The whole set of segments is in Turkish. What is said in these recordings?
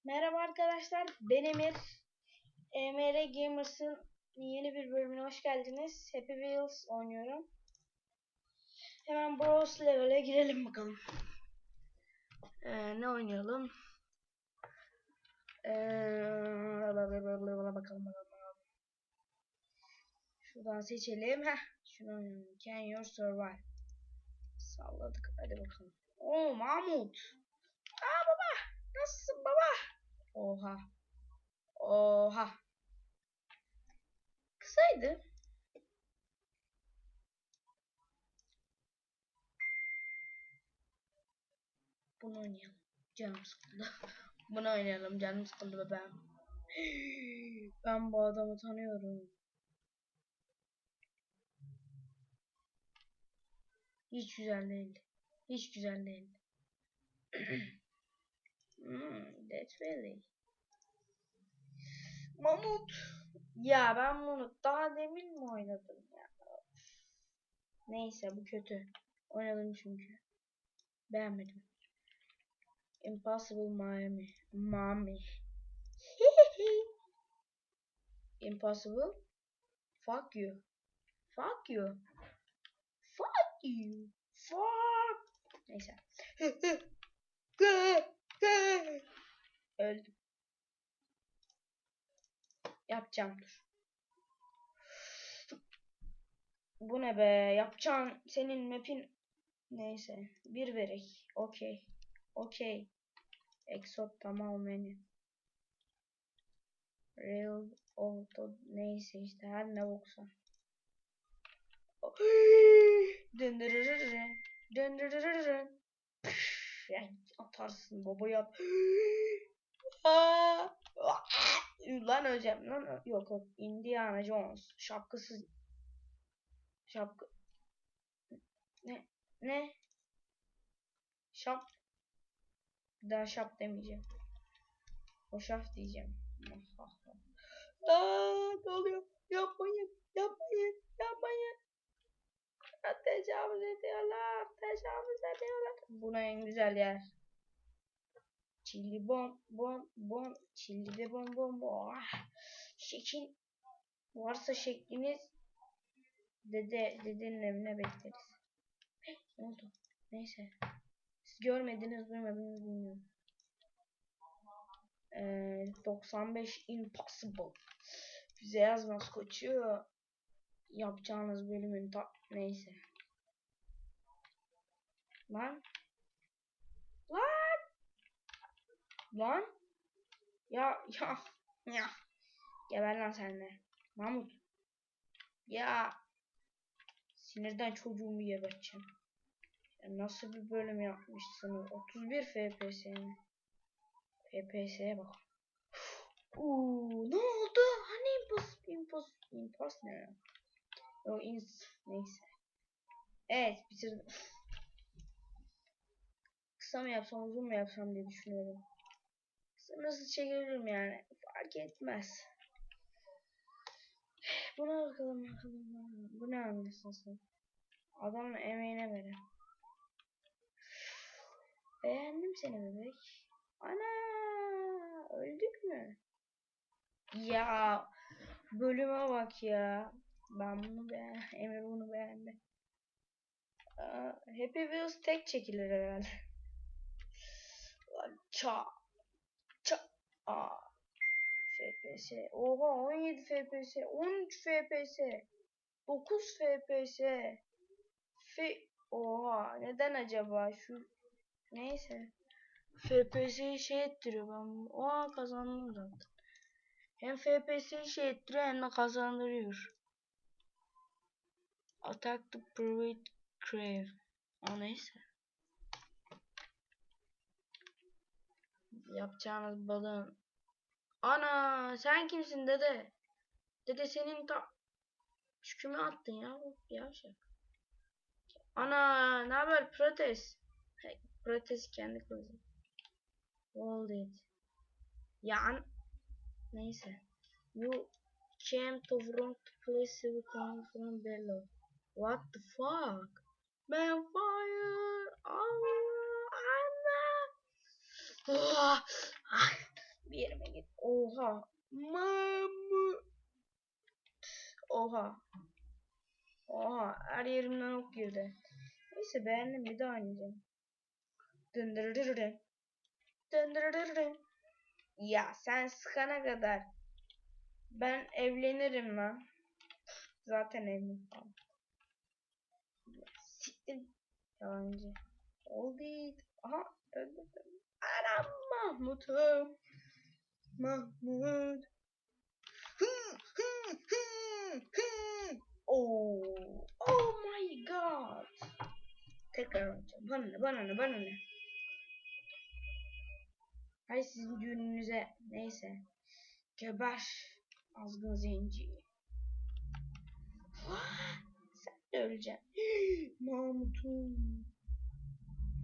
Merhaba arkadaşlar, ben Emir. EMR Gamers'ın yeni bir bölümüne hoş geldiniz. Happy Wheels oynuyorum. Hemen Bros Level'e girelim bakalım. Ne oynayalım? Bakalım. Şuradan seçelim. Şunu oynayalım. Can you survive? Salladık. Hadi bakalım. Oo, Mahmut. Baba. Nasılsın baba? Oha. Oha. Kısaydı. Bunu oynayalım. Canım sıkıldı. Bunu oynayalım. Canım sıkıldı bebeğim. Ben bu adamı tanıyorum. Hiç güzel değil. Hiç güzel değil. That's really. Mamut. Ya ben bunu daha demin mi oynadım ya? Neyse bu kötü. Oynadım çünkü. Beğenmedim. Impossible Miami. Mami. Impossible. Fuck you. Fuck you. Fuck you. Fuck. Neyse. Öldüm. Yapacağım dur. Bu ne be? Yapacağım senin map'in. Neyse. Bir verek. Okey. Okey. Exot tamam menü. Real auto neyse işte her ne boksa. Döndürürürün. Döndürürürün. Ya atarsın baba yap. Lan öleceğim lan. Yok yok. Indiana Jones. Şapkasız. Şapka. Ne? Ne? Şap. Bir daha şap demeyeceğim. Hoşaf diyeceğim. Ne oluyor? Yapmayın. Yapmayın. Yapmayın. Tecavüz ediyorlar. Tecavüz ediyorlar. Buna en güzel yer. Çilli bom bom bom. Çilli de bom bom bom. Şekil varsa şekliniz dedenin evine bekleriz. Ne oldu? Neyse. Siz görmediniz duymadınız bilmiyorum. 95 impossible. Bize yazmaz koçuyor. Yapacağınız bölümün neyse. Lan. Lan. Lan. Ya. Ya. Geber lan sen de. Mahmut. Ya. Sinirden çocuğumu geberteceğim. Ya nasıl bir bölüm yapmışsınız? 31 FPS mi? FPS'ye bak. Ne oldu? Hani impos ne? O neyse. Evet bitirdim. Kısa mı yapsam uzun mu yapsam diye düşünüyorum. Kısa nasıl çekebilirim yani fark etmez. Buna bakalım. Bu ne anlıyorsun sen? Adamın emeğine verin. Beğendim seni bebek. Ana öldük mü? Ya bölüme bak ya. Ben bunu Emir bunu beğendi. Happy Wheels tek çekilir herhalde. Ça. Aa. FPS. Oha 17 FPS. 13 FPS. 9 FPS. Oha neden acaba şu neyse. FPS'yi şey ettiriyor ben. Oha kazandım zaten. Hem FPS'yi şey ettiriyor hem de kazandırıyor. Attack the Private Crave. O neyse. Yapacağınız balığın. Ana sen kimsin dede? Dede senin küme attın ya. Yavşak. Ana ne haber protest? Protest kendi kızı. Hold it. Ya neyse. You came to wrong place to come from below. What the fuck? Man fire! Allah! Allah! Oha. Mamut. Oha. Oha. Her yerimden ok girdi. Neyse beğendim, bir daha oynayacağım. Dındırırırı. Dındırırırı. Ya sen sıkana kadar ben evlenirim lan. Zaten evliyim falan. Siktir. Yalancı. Oldu. Aha. Öldürdüm. Anam Mahmut'um. Mahmut. Oh. Oh my god. Tekrar oynayacağım. Bana ne. Hay sizin düğününüze. Neyse. Geber. Azgın zenci. Sen de öleceksin. Mahmut'um.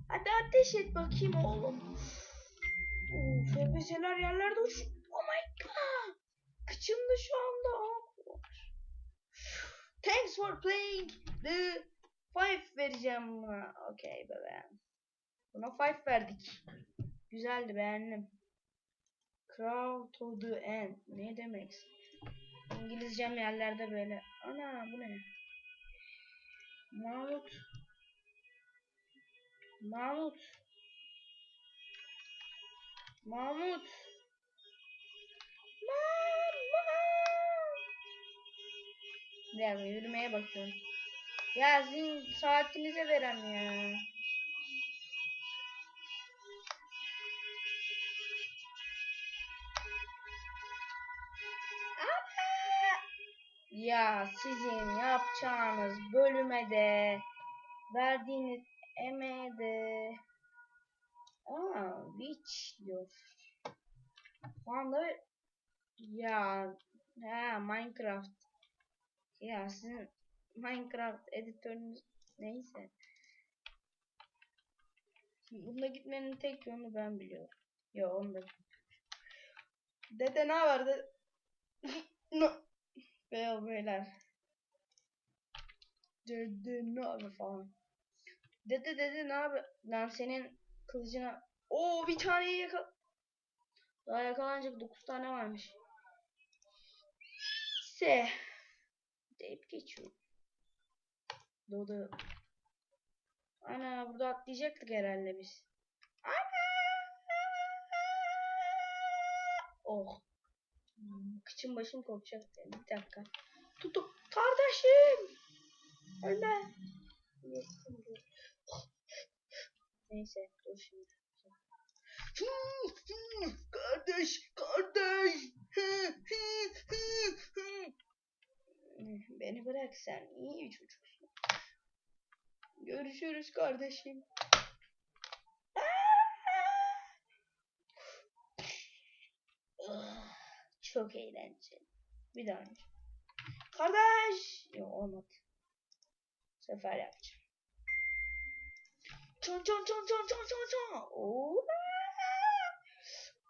Hadi ateş et bakayım oğlum. FPS'ler yerlerde uçuyor. Oh my god. Kıçımda şu anda ak var. Thanks for playing the 5 vereceğim buna. Okey bebeğim. Buna 5 verdik. Güzeldi, beğendim. Crow to the end. Ne demek? İngilizcem yerlerde böyle. Ana bu ne? Mahmut. Mahmut. Mahmut. Bir dakika, yürümeye bakıyorum. Ya sizin saatinize verem ya. Ya sizin yapacağınız bölüme de verdiğiniz emeğe de witch diyor. Şu anda ya Minecraft. Ya sizin Minecraft editörünüz neyse. Bunda gitmenin tek yolunu ben biliyorum. Ya onda. Dede ne vardı? No. Beyler. Dede ne haber falan. Dede ne haber? Lan senin kılıcına. Oo bir tane daha yakalanacak 9 tane varmış. Se. Deyip geçiyor. Dodo. Ana burada atlayacaktık herhalde biz. Ana. Oh. Kıçım başım kopacak. Bir dakika. Tutup. Kardeşim. Ölme. Neyse dur şimdi. Kardeş. Beni bırak, sen iyi çocuksun. Görüşürüz kardeşim. Çok eğlenceli. Bir daha önce. Kardeş. Yok olmadı. Bu sefer yapacağım. Çon. Oo.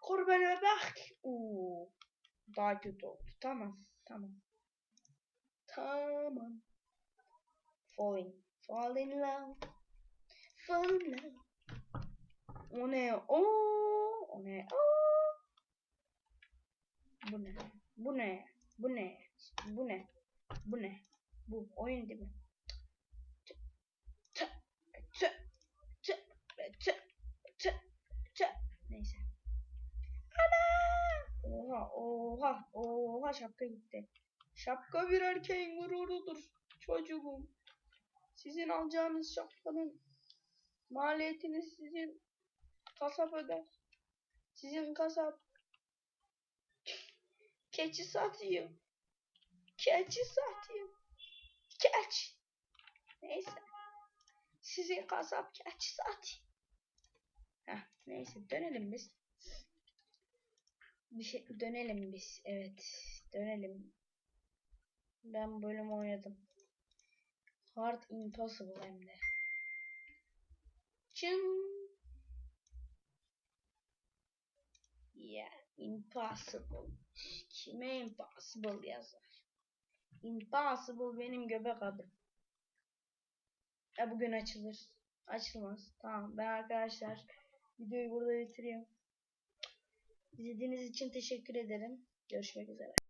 Kur beni bak. Oo. Daha kötü oldu. Tamam. Fall in love. O ne? O ne? Bu ne? Bu oyun değil mi? Neyse. Oha şapka gitti. Şapka bir erkeğin gururudur çocuğum. Sizin alacağınız şapkanın maliyetini sizin kasap öder. Sizin kasap keçi satıyor. Keçi. Neyse. Sizin kasap keçi satıyor. Neyse dönelim biz. Dönelim biz. Evet. Dönelim. Ben bölüm oynadım. Hard Impossible hem de. Çın. Impossible. Kime impossible yazar? Impossible benim göbek adım. Bugün açılır. Açılmaz. Tamam ben arkadaşlar videoyu burada bitiriyorum. İzlediğiniz için teşekkür ederim. Görüşmek üzere.